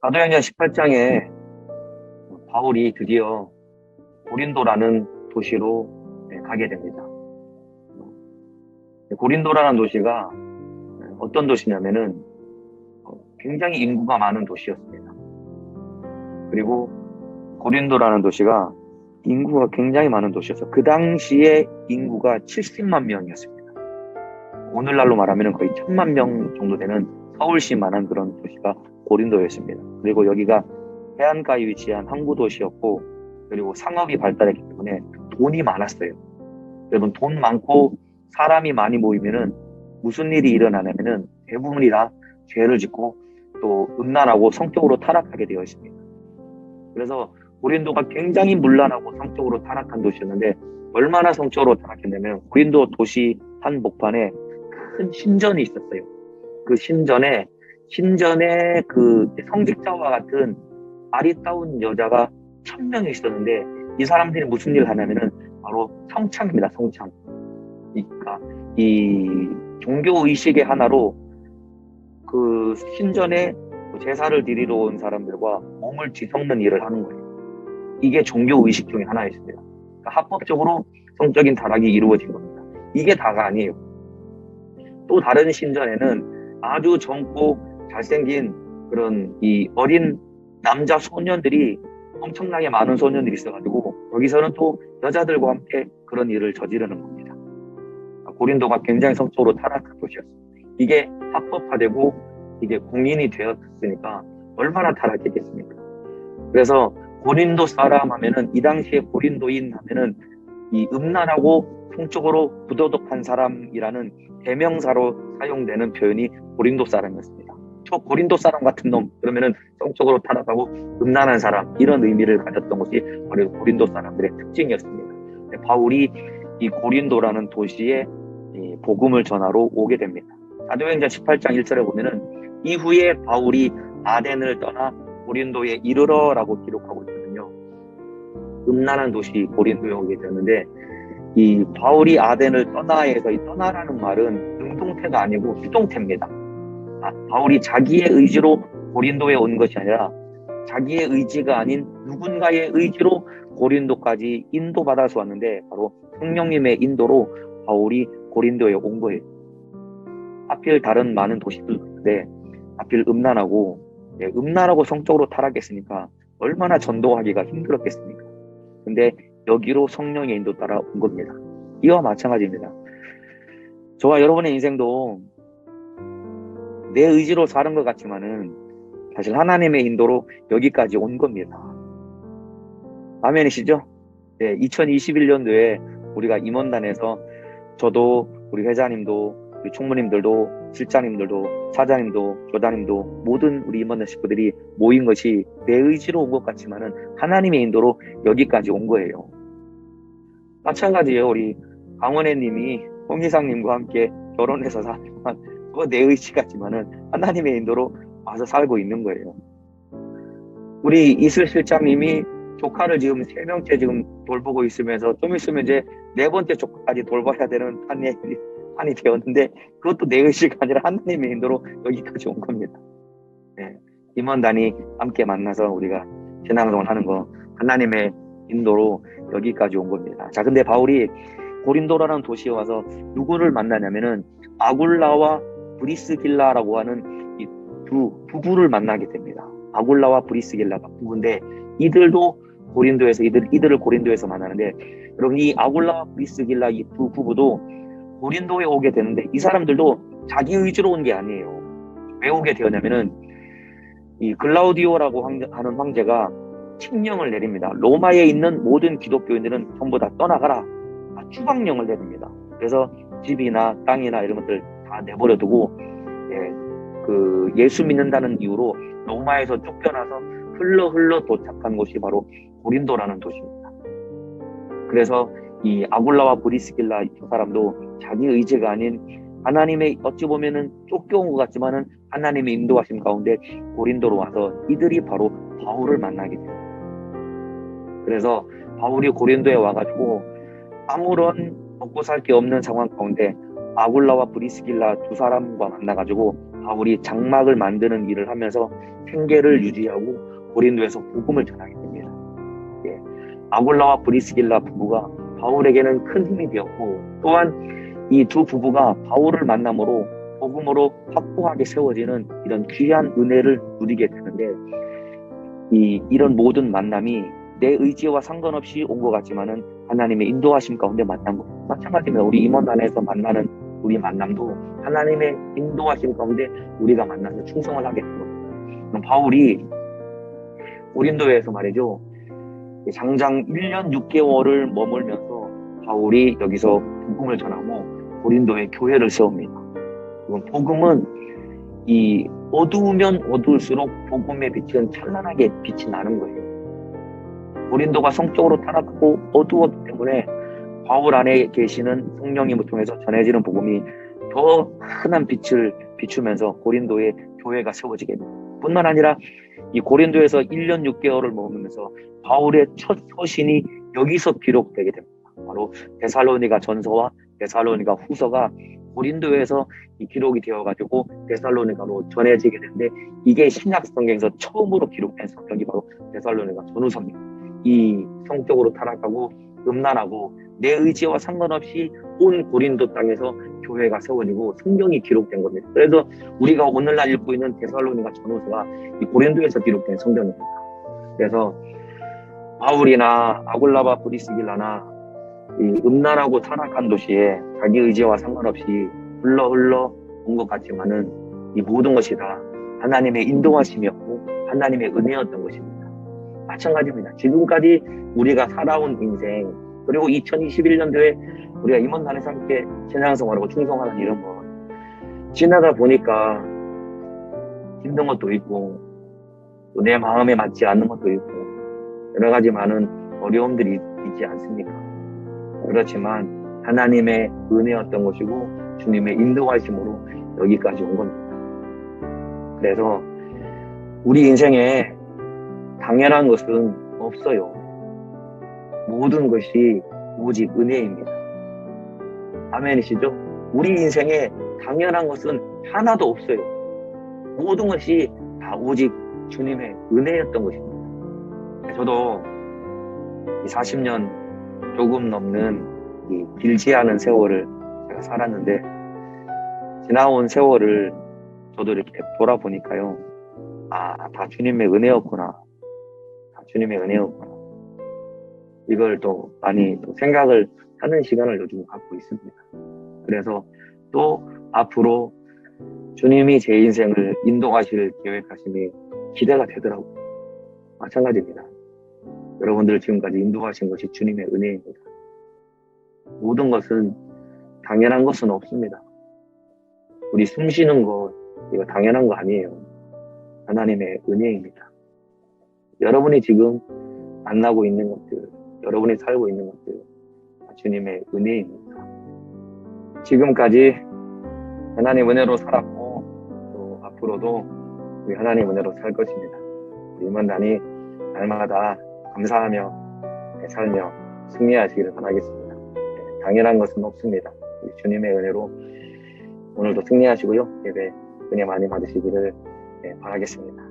사도행전 18장에 바울이 드디어 고린도라는 도시로 가게 됩니다. 고린도라는 도시가 어떤 도시냐면은 굉장히 인구가 많은 도시였습니다. 그리고 고린도라는 도시가 인구가 굉장히 많은 도시였어요. 그 당시에 인구가 70만 명이었습니다. 오늘날로 말하면 거의 1000만 명 정도 되는 서울시만한 그런 도시가 고린도였습니다. 그리고 여기가 해안가에 위치한 항구 도시였고, 그리고 상업이 발달했기 때문에 돈이 많았어요. 여러분, 돈 많고 사람이 많이 모이면은 무슨 일이 일어나냐면은 대부분이 다 죄를 짓고 또 음란하고 성적으로 타락하게 되어 있습니다. 그래서 고린도가 굉장히 문란하고 성적으로 타락한 도시였는데, 얼마나 성적으로 타락했냐면 고린도 도시 한복판에 큰 신전이 있었어요. 그 신전에 그 성직자와 같은 아리따운 여자가 1000명이 있었는데, 이 사람들이 무슨 일을 하냐면은 바로 성창입니다. 성창. 그러니까 이 종교 의식의 하나로 그 신전에 제사를 드리러 온 사람들과 몸을 뒤섞는 일을 하는 거예요. 이게 종교 의식 중에 하나였습니다. 그러니까 합법적으로 성적인 타락이 이루어진 겁니다. 이게 다가 아니에요. 또 다른 신전에는 아주 젊고 잘생긴 그런 이 어린 남자 소년들이, 엄청나게 많은 소년들이 있어가지고 여기서는 또 여자들과 함께 그런 일을 저지르는 겁니다. 고린도가 굉장히 성적으로 타락한 도시였습니다. 이게 합법화되고 이게 공인이 되었으니까 얼마나 타락했겠습니까? 그래서 고린도 사람 하면은, 이 당시에 고린도인 하면은 이 음란하고 성적으로 부도덕한 사람이라는 대명사로 사용되는 표현이 고린도 사람이었습니다. 저 고린도 사람 같은 놈, 그러면은 성적으로 타락하고 음란한 사람, 이런 의미를 가졌던 것이 바로 고린도 사람들의 특징이었습니다. 바울이 이 고린도라는 도시에 복음을 전하러 오게 됩니다. 사도행전 18장 1절에 보면은 이후에 바울이 아덴을 떠나 고린도에 이르러라고 기록하고 있거든요. 음란한 도시 고린도에 오게 되었는데, 이 바울이 아덴을 떠나에서 이 떠나라는 말은 능동태가 아니고 수동태입니다. 바울이 자기의 의지로 고린도에 온 것이 아니라 자기의 의지가 아닌 누군가의 의지로 고린도까지 인도받아서 왔는데, 바로 성령님의 인도로 바울이 고린도에 온 거예요. 하필 다른 많은 도시들인데 하필 음란하고 성적으로 타락했으니까 얼마나 전도하기가 힘들었겠습니까? 근데 여기로 성령의 인도 따라 온 겁니다. 이와 마찬가지입니다. 저와 여러분의 인생도 내 의지로 사는 것 같지만은 사실 하나님의 인도로 여기까지 온 겁니다. 아멘이시죠? 네, 2021년도에 우리가 임원단에서 저도, 우리 회장님도, 우리 총무님들도, 실장님들도, 사장님도, 교장님도, 모든 우리 임원단 식구들이 모인 것이 내 의지로 온 것 같지만은 하나님의 인도로 여기까지 온 거예요. 마찬가지예요. 우리 강원혜님이 홍희상님과 함께 결혼해서 살지만 그거 내 의지 같지만은 하나님의 인도로 와서 살고 있는 거예요. 우리 이슬 실장님이 조카를 지금 3명째 지금 돌보고 있으면서 좀 있으면 이제 4번째 조카까지 돌봐야 되는 판이 되었는데, 그것도 내 의지가 아니라 하나님의 인도로 여기까지 온 겁니다. 네. 임원단이 함께 만나서 우리가 신앙생활 하는 거 하나님의 인도로 여기까지 온 겁니다. 자, 근데 바울이 고린도라는 도시에 와서 누구를 만나냐면은 아굴라와 브리스길라라고 하는 이 부부를 만나게 됩니다. 아굴라와 브리스길라가 부부인데, 이들도 고린도에서 이들을 고린도에서 만나는데, 여러분, 이 아굴라와 브리스길라 이 두 부부도 고린도에 오게 되는데, 이 사람들도 자기 의지로 온 게 아니에요. 왜 오게 되었냐면은 이 글라우디오라고 하는 황제가 칙령을 내립니다. 로마에 있는 모든 기독교인들은 전부 다 떠나가라, 추방령을 내립니다. 그래서 집이나 땅이나 이런 것들 다 내버려두고 예수 믿는다는 이유로 로마에서 쫓겨나서 흘러 도착한 곳이 바로 고린도라는 도시입니다. 그래서 이 아굴라와 브리스길라 이 사람도 자기 의지가 아닌 하나님의, 어찌 보면은 쫓겨온 것 같지만은 하나님의 인도하심 가운데 고린도로 와서 이들이 바로 바울을 만나게 됩니다. 그래서 바울이 고린도에 와가지고 아무런 먹고 살 게 없는 상황 가운데 아굴라와 브리스길라 두 사람과 만나가지고 바울이 장막을 만드는 일을 하면서 생계를 유지하고 고린도에서 복음을 전하게 됩니다. 예. 아굴라와 브리스길라 부부가 바울에게는 큰 힘이 되었고, 또한 이 두 부부가 바울을 만남으로 복음으로 확고하게 세워지는 이런 귀한 은혜를 누리게 되는데, 이런 모든 만남이 내 의지와 상관없이 온 것 같지만은 하나님의 인도하심 가운데 만난 것. 마찬가지입니다. 우리 임원단에서 만나는 우리 만남도 하나님의 인도하심 가운데 우리가 만나서 충성을 하게 된 겁니다. 그럼 바울이 고린도에서 말이죠, 장장 1년 6개월을 머물면서 바울이 여기서 복음을 전하고 고린도에 교회를 세웁니다. 복음은 이 어두우면 어두울수록 복음의 빛은 찬란하게 빛이 나는 거예요. 고린도가 성적으로 타락하고 어두웠기 때문에 바울 안에 계시는 성령님을 통해서 전해지는 복음이 더 흔한 빛을 비추면서 고린도의 교회가 세워지게 됩니다. 뿐만 아니라 이 고린도에서 1년 6개월을 머물면서 바울의 첫 서신이 여기서 기록되게 됩니다. 바로 데살로니가 전서와 데살로니가 후서가 고린도에서 이 기록이 되어가지고 데살로니가로 전해지게 되는데, 이게 신약 성경에서 처음으로 기록된 성경이 바로 데살로니가 전후서입니다. 이 성적으로 타락하고 음란하고 내 의지와 상관없이 온 고린도 땅에서 교회가 세워지고 성경이 기록된 겁니다. 그래서 우리가 오늘날 읽고 있는 데살로니가 전후서가 이 고린도에서 기록된 성경입니다. 그래서 바울이나 아굴라바 브리스길라나 이 음란하고 타락한 도시에 자기 의지와 상관없이 흘러 온 것 같지만은 이 모든 것이 다 하나님의 인도하심이었고 하나님의 은혜였던 것입니다. 마찬가지입니다. 지금까지 우리가 살아온 인생, 그리고 2021년도에 우리가 임원단에서 함께 신앙생활하고 충성하는 이런 것, 지나다 보니까 힘든 것도 있고 또 내 마음에 맞지 않는 것도 있고 여러 가지 많은 어려움들이 있지 않습니까? 그렇지만 하나님의 은혜였던 것이고 주님의 인도하심으로 여기까지 온 겁니다. 그래서 우리 인생에 당연한 것은 없어요. 모든 것이 오직 은혜입니다. 아멘이시죠? 우리 인생에 당연한 것은 하나도 없어요. 모든 것이 다 오직 주님의 은혜였던 것입니다. 저도 40년 조금 넘는 이 길지 않은 세월을 제가 살았는데, 지나온 세월을 저도 이렇게 돌아보니까요, 다 주님의 은혜였구나. 다 주님의 은혜였구나. 이걸 또 많이 또 생각을 하는 시간을 요즘 갖고 있습니다. 그래서 또 앞으로 주님이 제 인생을 인도하실 계획하심이 기대가 되더라고요. 마찬가지입니다. 여러분들을 지금까지 인도하신 것이 주님의 은혜입니다. 모든 것은 당연한 것은 없습니다. 우리 숨 쉬는 것, 이거 당연한 거 아니에요. 하나님의 은혜입니다. 여러분이 지금 만나고 있는 것들, 여러분이 살고 있는 것들, 주님의 은혜입니다. 지금까지 하나님 은혜로 살았고 또 앞으로도 우리 하나님 은혜로 살 것입니다. 우리 임원단이 날마다 감사하며 살며 승리하시기를 바라겠습니다. 당연한 것은 없습니다. 우리 주님의 은혜로 오늘도 승리하시고요. 예배 은혜 많이 받으시기를 바라겠습니다.